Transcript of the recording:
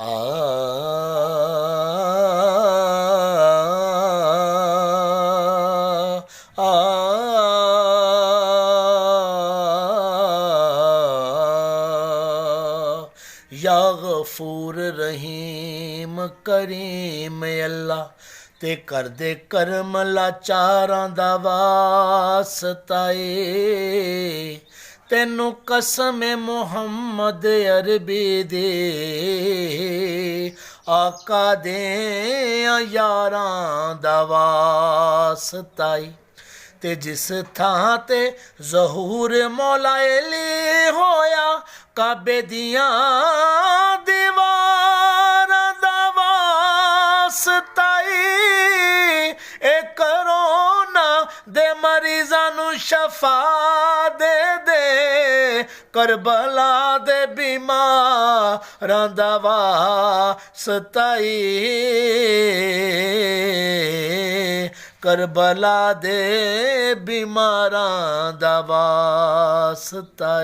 आ या गफूर रहीम करीम अल्लाह ते कर दे करम लाचारां दा वास्ता ए तेनू कसम मुहम्मद अरबी दे आका दे यारां दा वास्ता ए ते जिस थां ते ज़हूर मौला अली होया काबे दियां दीवारां दा वास्ता ए करोना दे मरीज़ां नू शफा दे दे करबला दे बीमारां दा वास्ता करबला दे बीमारां दा वास्ता।